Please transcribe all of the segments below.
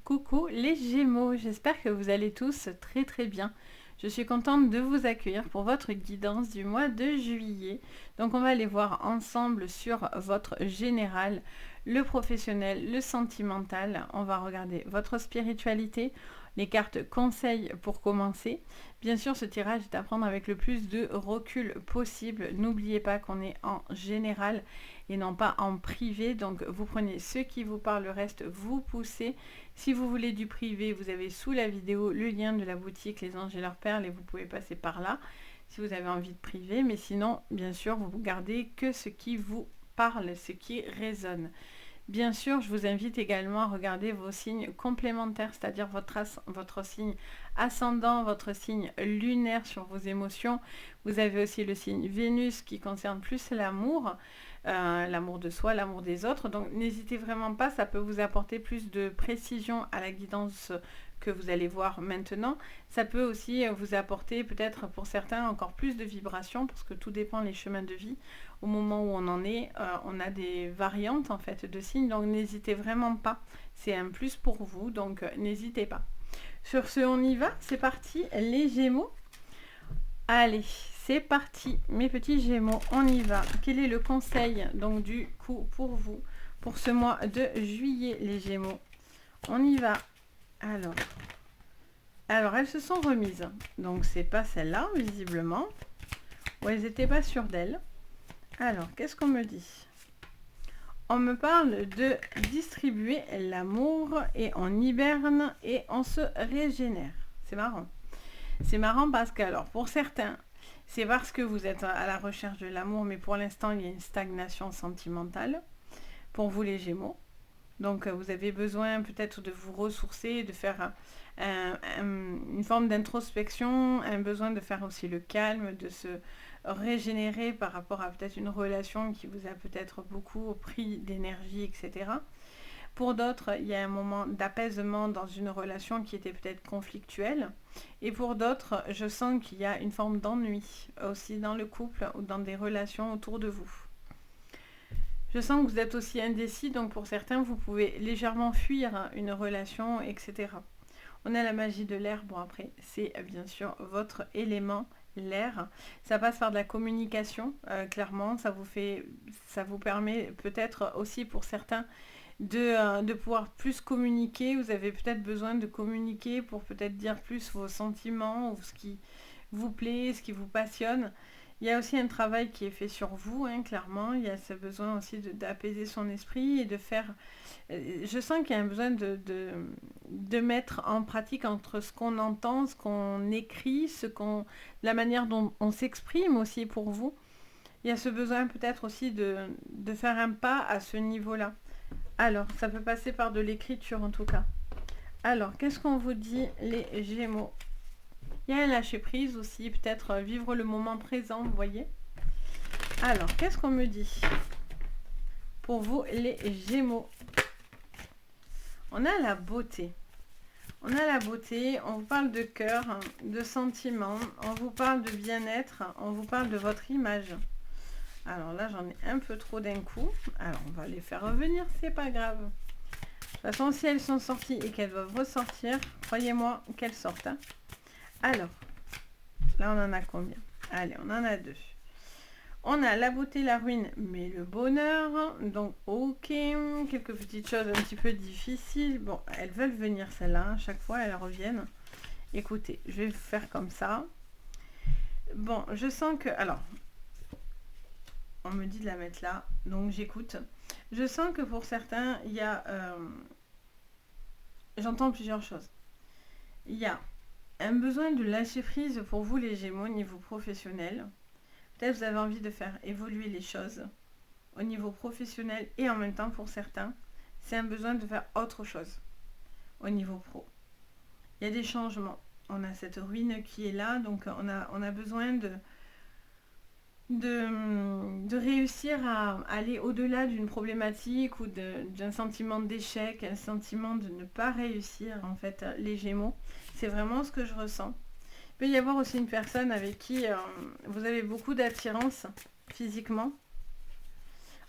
Coucou les Gémeaux, j'espère que vous allez tous très bien. Je suis contente de vous accueillir pour votre guidance du mois de juillet. Donc on va aller voir ensemble sur votre général, le professionnel, le sentimental. On va regarder votre spiritualité, les cartes conseils pour commencer. Bien sûr, ce tirage est à prendre avec le plus de recul possible. N'oubliez pas qu'on est en général et non pas en privé. Donc vous prenez ce qui vous parle, le reste vous poussez. Si vous voulez du privé, vous avez sous la vidéo le lien de la boutique Les Anges et leurs perles et vous pouvez passer par là si vous avez envie de privé. Mais sinon, bien sûr, vous gardez que ce qui vous parle, ce qui résonne. Bien sûr, je vous invite également à regarder vos signes complémentaires, c'est-à-dire votre signe ascendant, votre signe lunaire sur vos émotions. Vous avez aussi le signe Vénus qui concerne plus l'amour, l'amour de soi, l'amour des autres. Donc n'hésitez vraiment pas, ça peut vous apporter plus de précision à la guidance que vous allez voir maintenant. Ça peut aussi vous apporter peut-être pour certains encore plus de vibrations parce que tout dépend des chemins de vie. Au moment où on en est, on a des variantes en fait de signes, donc n'hésitez vraiment pas. C'est un plus pour vous, donc n'hésitez pas. Sur ce, on y va, c'est parti les Gémeaux. Allez, c'est parti mes petits Gémeaux, on y va. Quel est le conseil donc du coup pour vous pour ce mois de juillet les Gémeaux? On y va. Alors elles se sont remises, donc c'est pas celle-là visiblement, ou elles n'étaient pas sûres d'elles. Alors qu'est-ce qu'on me dit? On me parle de distribuer l'amour et on hiberne et on se régénère. C'est marrant. C'est marrant parce que alors pour certains, c'est parce que vous êtes à la recherche de l'amour, mais pour l'instant il y a une stagnation sentimentale pour vous les Gémeaux. Donc vous avez besoin peut-être de vous ressourcer, de faire une forme d'introspection, un besoin de faire aussi le calme, de se régénérer par rapport à peut-être une relation qui vous a peut-être beaucoup pris d'énergie, etc. Pour d'autres, il y a un moment d'apaisement dans une relation qui était peut-être conflictuelle. Et pour d'autres, je sens qu'il y a une forme d'ennui aussi dans le couple ou dans des relations autour de vous. Je sens que vous êtes aussi indécis, donc pour certains, vous pouvez légèrement fuir une relation, etc. On a la magie de l'air. Bon, après, c'est bien sûr votre élément, l'air. Ça passe par de la communication, clairement. Ça vous permet peut-être aussi pour certains de pouvoir plus communiquer. Vous avez peut-être besoin de communiquer pour peut-être dire plus vos sentiments ou ce qui vous plaît, ce qui vous passionne. Il y a aussi un travail qui est fait sur vous, hein, clairement. Il y a ce besoin aussi d'apaiser son esprit et de faire... Je sens qu'il y a un besoin de mettre en pratique entre ce qu'on entend, ce qu'on écrit, la manière dont on s'exprime aussi pour vous. Il y a ce besoin peut-être aussi de faire un pas à ce niveau-là. Alors, ça peut passer par de l'écriture en tout cas. Alors, qu'est-ce qu'on vous dit les Gémeaux? Il y a un lâcher prise aussi, peut-être vivre le moment présent, vous voyez. Alors, qu'est-ce qu'on me dit pour vous les Gémeaux? On a la beauté. On a la beauté, on vous parle de cœur, de sentiments, on vous parle de bien-être, on vous parle de votre image. Alors là, j'en ai un peu trop d'un coup. Alors, on va les faire revenir, c'est pas grave. De toute façon, si elles sont sorties et qu'elles doivent ressortir, croyez-moi qu'elles sortent. Hein. Alors, là, on en a combien? Allez, on en a 2. On a la beauté, la ruine, mais le bonheur. Donc, ok, quelques petites choses un petit peu difficiles. Bon, elles veulent venir celles-là. Hein. Chaque fois, elles reviennent. Écoutez, je vais faire comme ça. Bon, je sens que... Alors, on me dit de la mettre là, donc j'écoute. Je sens que pour certains, il y a... J'entends plusieurs choses. Il y a un besoin de lâcher prise pour vous les Gémeaux au niveau professionnel. Peut-être vous avez envie de faire évoluer les choses au niveau professionnel et en même temps pour certains, c'est un besoin de faire autre chose au niveau pro. Il y a des changements. On a cette ruine qui est là, donc on a besoin de réussir à aller au-delà d'une problématique ou d'un sentiment d'échec, un sentiment de ne pas réussir, en fait, les Gémeaux. C'est vraiment ce que je ressens. Il peut y avoir aussi une personne avec qui vous avez beaucoup d'attirance physiquement.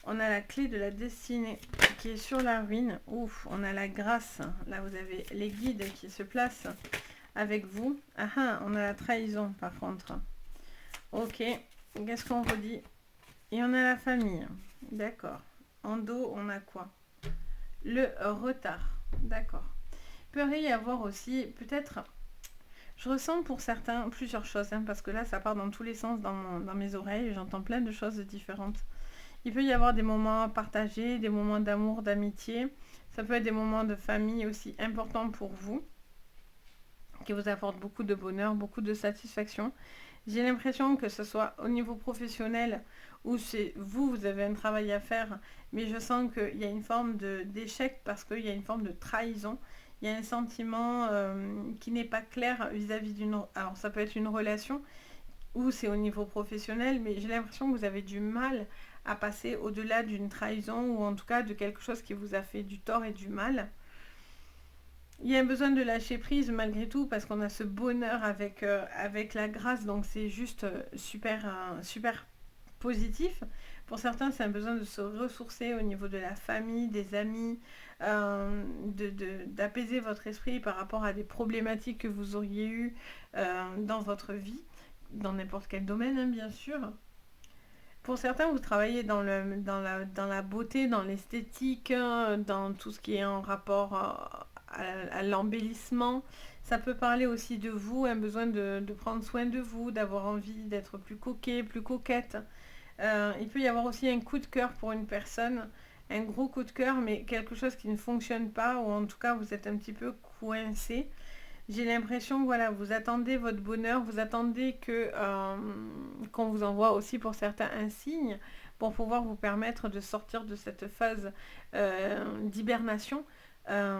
On a la clé de la destinée qui est sur la ruine. Ouf, on a la grâce. Là, vous avez les guides qui se placent avec vous. Ah ah, on a la trahison par contre. Ok, qu'est-ce qu'on redit? Et on a la famille. D'accord. En dos, on a quoi? Le retard. D'accord. Il peut y avoir aussi, peut-être, je ressens pour certains plusieurs choses, hein, parce que là, ça part dans tous les sens dans mes oreilles. J'entends plein de choses différentes. Il peut y avoir des moments partagés, des moments d'amour, d'amitié. Ça peut être des moments de famille aussi importants pour vous, qui vous apportent beaucoup de bonheur, beaucoup de satisfaction. J'ai l'impression que ce soit au niveau professionnel ou chez vous, vous avez un travail à faire, mais je sens qu'il y a une forme d'échec parce qu'il y a une forme de trahison. Il y a un sentiment qui n'est pas clair vis-à-vis d'une... Alors ça peut être une relation ou c'est au niveau professionnel, mais j'ai l'impression que vous avez du mal à passer au-delà d'une trahison ou en tout cas de quelque chose qui vous a fait du tort et du mal. Il y a un besoin de lâcher prise malgré tout parce qu'on a ce bonheur avec la grâce, donc c'est juste super positif. Pour certains, c'est un besoin de se ressourcer au niveau de la famille, des amis, d'apaiser votre esprit par rapport à des problématiques que vous auriez eues dans votre vie, dans n'importe quel domaine, hein, bien sûr. Pour certains, vous travaillez dans la beauté, dans l'esthétique, dans tout ce qui est en rapport à l'embellissement. Ça peut parler aussi de vous, un besoin de prendre soin de vous, d'avoir envie d'être plus coquet, plus coquette. Il peut y avoir aussi un coup de cœur pour une personne, un gros coup de cœur, mais quelque chose qui ne fonctionne pas, ou en tout cas vous êtes un petit peu coincé. J'ai l'impression que voilà, vous attendez votre bonheur, vous attendez qu'on vous envoie aussi pour certains un signe pour pouvoir vous permettre de sortir de cette phase d'hibernation. Euh,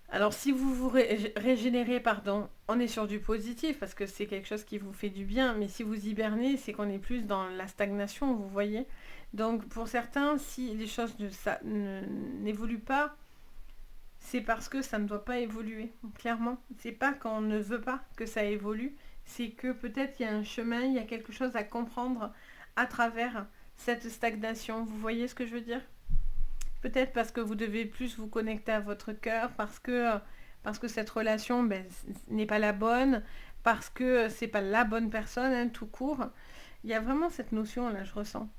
alors si vous vous régénérez, pardon, on est sur du positif parce que c'est quelque chose qui vous fait du bien, mais si vous hibernez, c'est qu'on est plus dans la stagnation, vous voyez. Donc pour certains, si les choses n'évoluent pas, c'est parce que ça ne doit pas évoluer, clairement. C'est pas qu'on ne veut pas que ça évolue, c'est que peut-être il y a un chemin, il y a quelque chose à comprendre à travers cette stagnation. Vous voyez ce que je veux dire? Peut-être parce que vous devez plus vous connecter à votre cœur, parce que cette relation n'est pas la bonne, parce que c'est pas la bonne personne, hein, tout court. Il y a vraiment cette notion là, je ressens.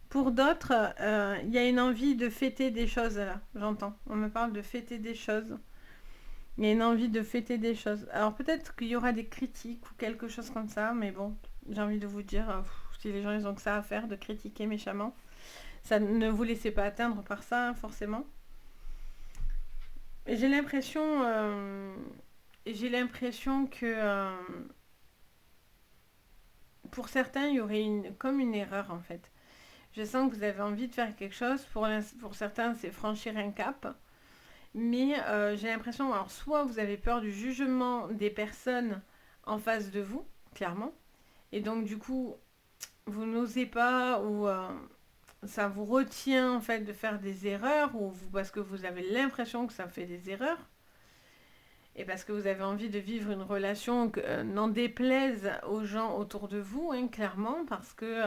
Pour d'autres, il y a une envie de fêter des choses là, j'entends. On me parle de fêter des choses. Il y a une envie de fêter des choses. Alors peut-être qu'il y aura des critiques ou quelque chose comme ça, mais bon, j'ai envie de vous dire, si les gens ils ont que ça à faire, de critiquer méchamment, ça ne vous laissez pas atteindre par ça, hein, forcément. Et j'ai l'impression que pour certains, il y aurait comme une erreur en fait. Je sens que vous avez envie de faire quelque chose. Pour certains, c'est franchir un cap. Mais j'ai l'impression, alors soit vous avez peur du jugement des personnes en face de vous, clairement. Et donc du coup, vous n'osez pas ou ça vous retient en fait de faire des erreurs parce que vous avez l'impression que ça fait des erreurs. Et parce que vous avez envie de vivre une relation que n'en déplaise aux gens autour de vous, hein, clairement, parce que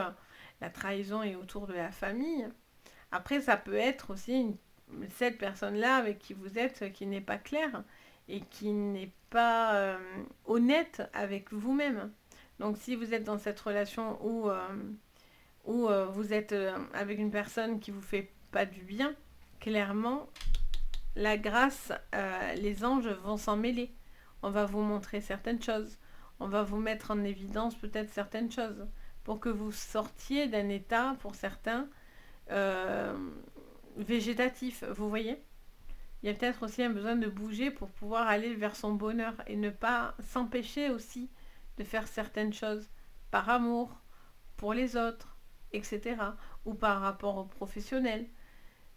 la trahison est autour de la famille. Après, ça peut être aussi cette personne-là avec qui vous êtes qui n'est pas claire et qui n'est pas honnête avec vous-même. Donc si vous êtes dans cette relation où vous êtes avec une personne qui vous fait pas du bien, clairement, la grâce, les anges vont s'en mêler. On va vous montrer certaines choses. On va vous mettre en évidence peut-être certaines choses pour que vous sortiez d'un état, pour certains, euh, végétatif. Vous voyez? Il y a peut-être aussi un besoin de bouger pour pouvoir aller vers son bonheur et ne pas s'empêcher aussi de faire certaines choses par amour, pour les autres, etc. Ou par rapport aux professionnels.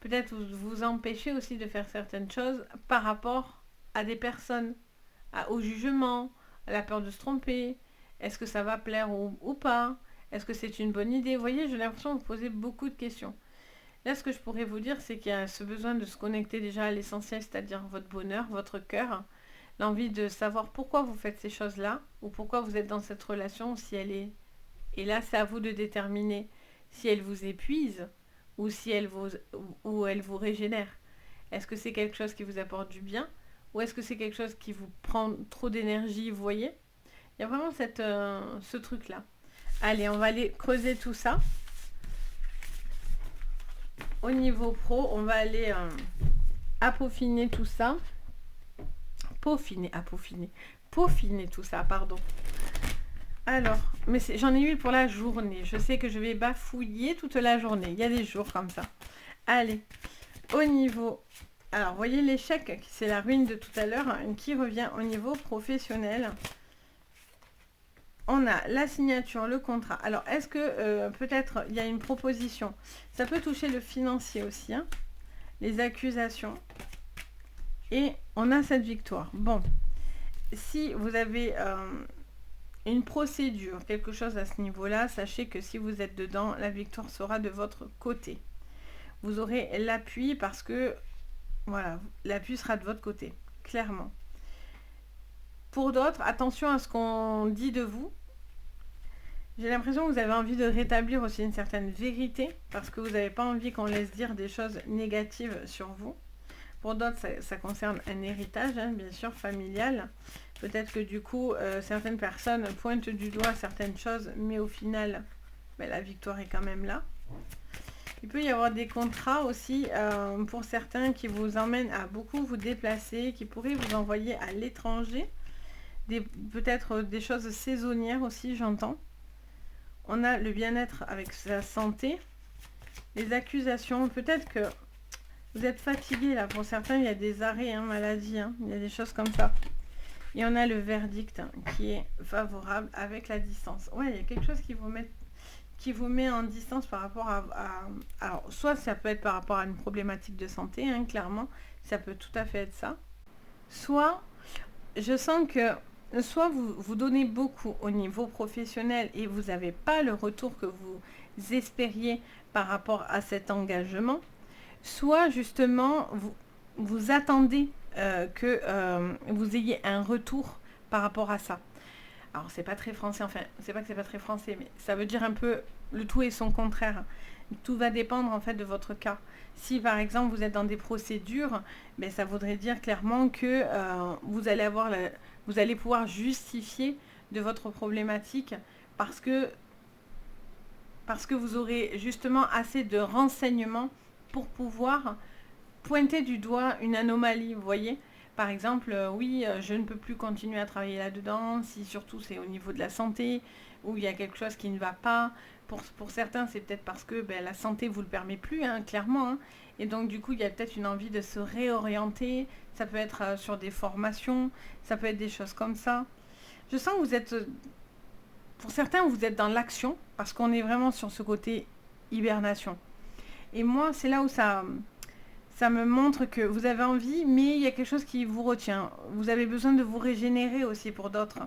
Peut-être vous empêchez aussi de faire certaines choses par rapport à des personnes, au jugement, à la peur de se tromper. Est-ce que ça va plaire ou pas? Est-ce que c'est une bonne idée? Vous voyez, j'ai l'impression de vous poser beaucoup de questions. Là, ce que je pourrais vous dire, c'est qu'il y a ce besoin de se connecter déjà à l'essentiel, c'est-à-dire votre bonheur, votre cœur, l'envie de savoir pourquoi vous faites ces choses-là, ou pourquoi vous êtes dans cette relation, si elle est... Et là, c'est à vous de déterminer si elle vous épuise, ou si elle vous régénère. Est-ce que c'est quelque chose qui vous apporte du bien ou est-ce que c'est quelque chose qui vous prend trop d'énergie, vous voyez? Il y a vraiment ce truc-là. Allez, on va aller creuser tout ça. Au niveau pro, on va aller peaufiner tout ça. Peaufiner tout ça, pardon. Alors, mais j'en ai eu pour la journée. Je sais que je vais bafouiller toute la journée. Il y a des jours comme ça. Allez, au niveau... Alors, vous voyez l'échec, c'est la ruine de tout à l'heure, hein, qui revient au niveau professionnel. On a la signature, le contrat. Alors, est-ce que peut-être il y a une proposition? Ça peut toucher le financier aussi, hein, les accusations. Et on a cette victoire. Bon, si vous avez une procédure, quelque chose à ce niveau-là, sachez que si vous êtes dedans, la victoire sera de votre côté. Vous aurez l'appui parce que, voilà, l'appui sera de votre côté, clairement. Pour d'autres, attention à ce qu'on dit de vous. J'ai l'impression que vous avez envie de rétablir aussi une certaine vérité parce que vous n'avez pas envie qu'on laisse dire des choses négatives sur vous. Pour d'autres, ça concerne un héritage, hein, bien sûr, familial. Peut-être que du coup, certaines personnes pointent du doigt certaines choses, mais au final, ben, la victoire est quand même là. Il peut y avoir des contrats aussi pour certains qui vous emmènent à beaucoup vous déplacer, qui pourraient vous envoyer à l'étranger. Peut-être des choses saisonnières aussi, j'entends. On a le bien-être avec sa santé. Les accusations, peut-être que vous êtes fatigué là. Pour certains, il y a des arrêts, hein, maladie, hein, il y a des choses comme ça. Et on a le verdict hein, qui est favorable avec la distance. Ouais, il y a quelque chose qui vous met en distance par rapport alors, soit ça peut être par rapport à une problématique de santé, hein, clairement. Ça peut tout à fait être ça. Soit, je sens que soit vous donnez beaucoup au niveau professionnel et vous n'avez pas le retour que vous espériez par rapport à cet engagement, soit justement vous attendez que vous ayez un retour par rapport à ça. Alors c'est pas très français, enfin c'est pas que c'est pas très français, mais ça veut dire un peu le tout et son contraire. Tout va dépendre en fait de votre cas. Si par exemple vous êtes dans des procédures, ben, ça voudrait dire clairement que vous allez pouvoir justifier de votre problématique parce que vous aurez justement assez de renseignements pour pouvoir pointer du doigt une anomalie, vous voyez. Par exemple, oui, je ne peux plus continuer à travailler là-dedans, si surtout c'est au niveau de la santé, ou il y a quelque chose qui ne va pas. Pour certains, c'est peut-être parce que ben, la santé ne vous le permet plus, hein, clairement. Hein. Et donc, du coup, il y a peut-être une envie de se réorienter. Ça peut être sur des formations, ça peut être des choses comme ça. Je sens que vous êtes, pour certains, vous êtes dans l'action, parce qu'on est vraiment sur ce côté hibernation. Et moi, c'est là où ça me montre que vous avez envie, mais il y a quelque chose qui vous retient. Vous avez besoin de vous régénérer aussi pour d'autres.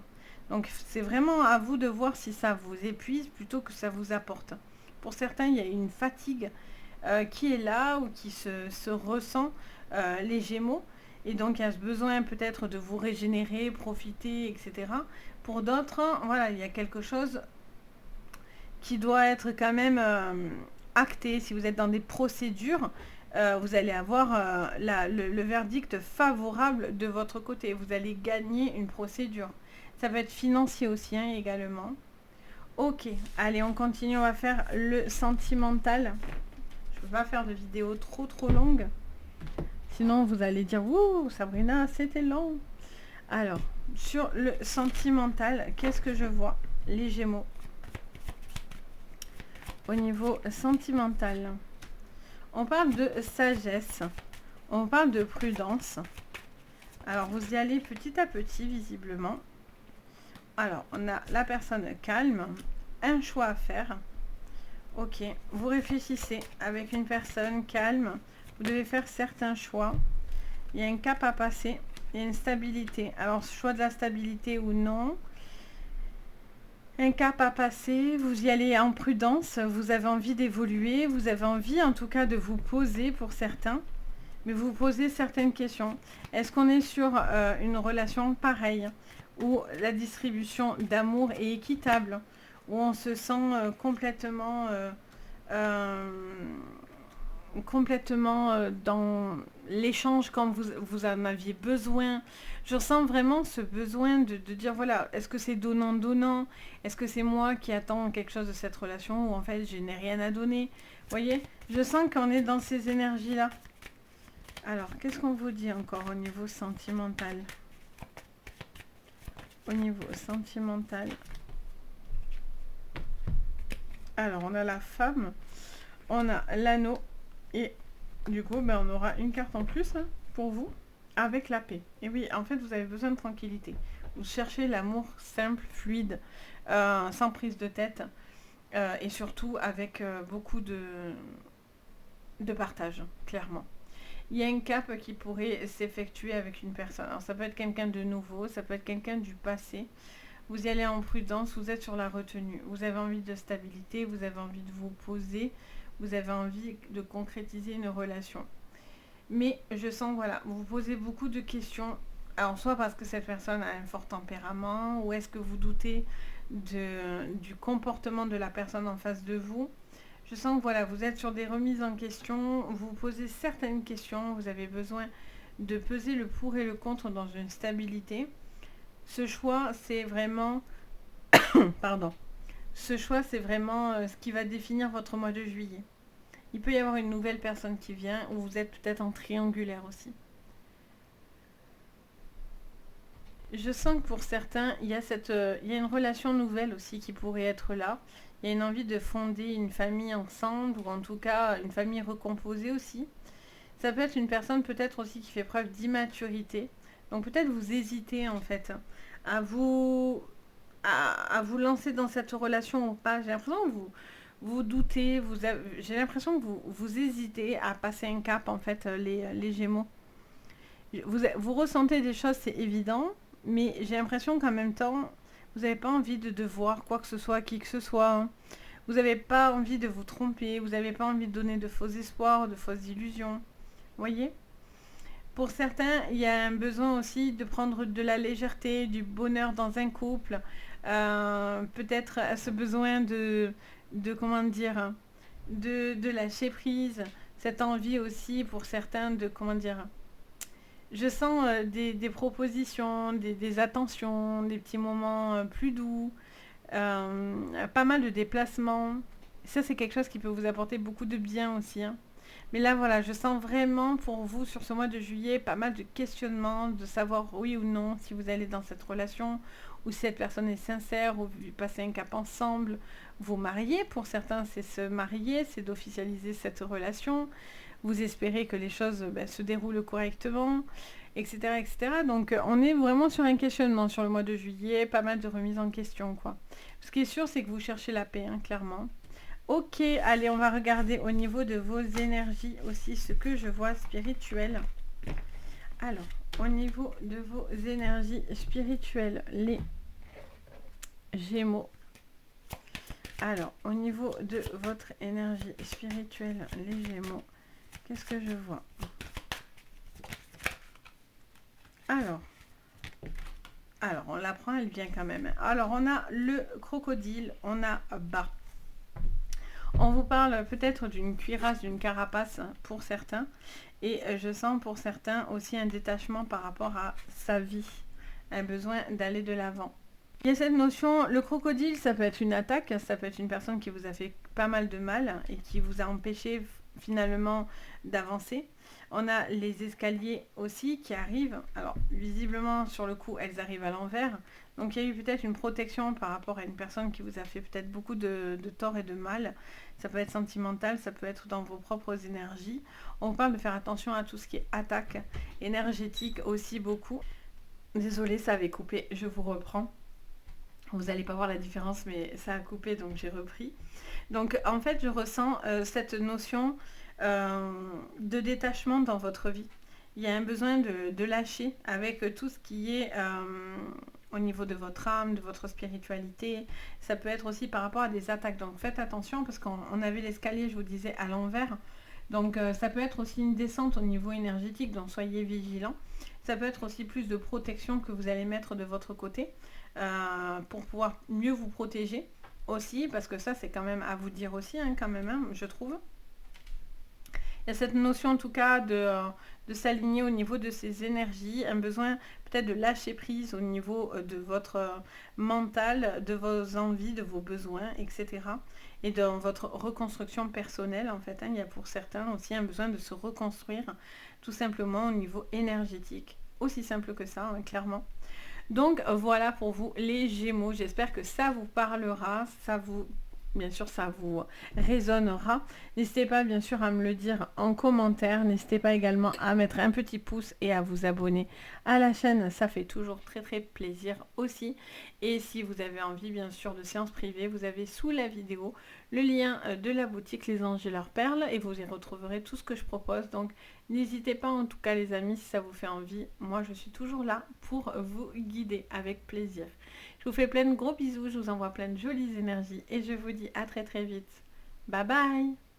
Donc c'est vraiment à vous de voir si ça vous épuise plutôt que ça vous apporte. Pour certains, il y a une fatigue qui est là ou qui se ressent, les Gémeaux. Et donc il y a ce besoin peut-être de vous régénérer, profiter, etc. Pour d'autres, voilà, il y a quelque chose qui doit être quand même acté. Si vous êtes dans des procédures, vous allez avoir le verdict favorable de votre côté. Vous allez gagner une procédure. Ça peut être financier aussi, hein, également. Ok, allez, on continue. On va faire le sentimental. Je ne peux pas faire de vidéo trop longue. Sinon, vous allez dire, ouh, Sabrina, c'était long. Alors, sur le sentimental, qu'est-ce que je vois? Les Gémeaux. Au niveau sentimental. On parle de sagesse, on parle de prudence. Alors, vous y allez petit à petit, visiblement. Alors, on a la personne calme, un choix à faire. Ok, vous réfléchissez avec une personne calme. Vous devez faire certains choix. Il y a un cap à passer, il y a une stabilité. Alors, choix de la stabilité ou non. Un cap à passer, vous y allez en prudence, vous avez envie d'évoluer, vous avez envie en tout cas de vous poser pour certains, mais vous posez certaines questions. Est-ce qu'on est sur une relation pareille, où la distribution d'amour est équitable, où on se sent complètement complètement dans l'échange quand vous en aviez besoin. Je ressens vraiment ce besoin de dire, voilà, est-ce que c'est donnant-donnant? Est-ce que c'est moi qui attends quelque chose de cette relation ou en fait je n'ai rien à donner? Vous voyez, je sens qu'on est dans ces énergies-là. Alors, qu'est-ce qu'on vous dit encore au niveau sentimental? Au niveau sentimental. Alors, on a la femme, on a l'anneau et du coup, ben, on aura une carte en plus hein, pour vous avec la paix. Et oui, en fait, vous avez besoin de tranquillité. Vous cherchez l'amour simple, fluide, sans prise de tête et surtout avec beaucoup de partage, clairement. Il y a une cape qui pourrait s'effectuer avec une personne. Alors, ça peut être quelqu'un de nouveau, ça peut être quelqu'un du passé. Vous y allez en prudence, vous êtes sur la retenue. Vous avez envie de stabilité, vous avez envie de vous poser, vous avez envie de concrétiser une relation. Mais je sens, voilà, vous vous posez beaucoup de questions. Alors, soit parce que cette personne a un fort tempérament, ou est-ce que vous doutez du comportement de la personne en face de vous. Je sens que voilà, vous êtes sur des remises en question, vous vous posez certaines questions, vous avez besoin de peser le pour et le contre dans une stabilité. Ce choix, c'est vraiment... Pardon. Ce choix, c'est vraiment ce qui va définir votre mois de juillet. Il peut y avoir une nouvelle personne qui vient, ou vous êtes peut-être en triangulaire aussi. Je sens que pour certains, il y a une relation nouvelle aussi qui pourrait être là. Il y a une envie de fonder une famille ensemble, ou en tout cas une famille recomposée aussi. Ça peut être une personne peut-être aussi qui fait preuve d'immaturité. Donc peut-être vous hésitez en fait à vous, à vous lancer dans cette relation ou pas. J'ai l'impression que vous doutez, j'ai l'impression que vous hésitez à passer un cap en fait, les Gémeaux. Vous ressentez des choses, c'est évident, mais j'ai l'impression qu'en même temps, vous n'avez pas envie de devoir quoi que ce soit, qui que ce soit. Hein. Vous n'avez pas envie de vous tromper, vous n'avez pas envie de donner de faux espoirs, de fausses illusions. Voyez? Pour certains, il y a un besoin aussi de prendre de la légèreté, du bonheur dans un couple. Peut-être ce besoin de comment dire, de lâcher prise. Cette envie aussi pour certains de, comment dire, je sens des propositions, des attentions, des petits moments plus doux, pas mal de déplacements. Ça, c'est quelque chose qui peut vous apporter beaucoup de bien aussi. Hein. Mais là, voilà, je sens vraiment pour vous, sur ce mois de juillet, pas mal de questionnements, de savoir oui ou non si vous allez dans cette relation, ou si cette personne est sincère, ou vous passez un cap ensemble, vous marier. Pour certains, c'est se marier, c'est d'officialiser cette relation. Vous espérez que les choses se déroulent correctement, etc., etc. Donc, on est vraiment sur un questionnement sur le mois de juillet, pas mal de remises en question, quoi. Ce qui est sûr, c'est que vous cherchez la paix, hein, clairement. Ok, allez, on va regarder au niveau de vos énergies aussi ce que je vois spirituel. Alors, au niveau de vos énergies spirituelles, les Gémeaux. Alors, au niveau de votre énergie spirituelle, les Gémeaux, qu'est-ce que je vois? Alors, on la prend, elle vient quand même. Alors, on a le crocodile, on a bas. On vous parle peut-être d'une cuirasse, d'une carapace pour certains. Et je sens pour certains aussi un détachement par rapport à sa vie. Un besoin d'aller de l'avant. Il y a cette notion, le crocodile, ça peut être une attaque, ça peut être une personne qui vous a fait pas mal de mal et qui vous a empêché finalement d'avancer. On a les escaliers aussi qui arrivent. Alors, visiblement, sur le coup, elles arrivent à l'envers. Donc, il y a eu peut-être une protection par rapport à une personne qui vous a fait peut-être beaucoup de tort et de mal. Ça peut être sentimental, ça peut être dans vos propres énergies. On parle de faire attention à tout ce qui est attaque énergétique aussi beaucoup. Désolée, ça avait coupé, je vous reprends. Vous n'allez pas voir la différence, mais ça a coupé, donc j'ai repris. Donc, en fait, je ressens cette notion de détachement dans votre vie. Il y a un besoin de lâcher avec tout ce qui est au niveau de votre âme, de votre spiritualité. Ça peut être aussi par rapport à des attaques. Donc, faites attention parce qu'on avait l'escalier, je vous disais, à l'envers. Donc, ça peut être aussi une descente au niveau énergétique, donc soyez vigilants. Ça peut être aussi plus de protection que vous allez mettre de votre côté pour pouvoir mieux vous protéger aussi, parce que ça, c'est quand même à vous dire aussi, hein, quand même, hein, je trouve. Il y a cette notion en tout cas de s'aligner au niveau de ses énergies, un besoin peut-être de lâcher prise au niveau de votre mental, de vos envies, de vos besoins, etc. Et dans votre reconstruction personnelle, en fait, hein, il y a pour certains aussi un besoin de se reconstruire tout simplement au niveau énergétique. Aussi simple que ça, hein, clairement. Donc voilà pour vous les Gémeaux. J'espère que ça vous parlera, bien sûr, ça vous résonnera. N'hésitez pas, bien sûr, à me le dire en commentaire. N'hésitez pas également à mettre un petit pouce et à vous abonner à la chaîne. Ça fait toujours très, très plaisir aussi. Et si vous avez envie, bien sûr, de séances privées, vous avez sous la vidéo le lien de la boutique Les Anges et leurs perles. Et vous y retrouverez tout ce que je propose. Donc, n'hésitez pas, en tout cas, les amis, si ça vous fait envie. Moi, je suis toujours là pour vous guider avec plaisir. Je vous fais plein de gros bisous, je vous envoie plein de jolies énergies et je vous dis à très très vite. Bye bye!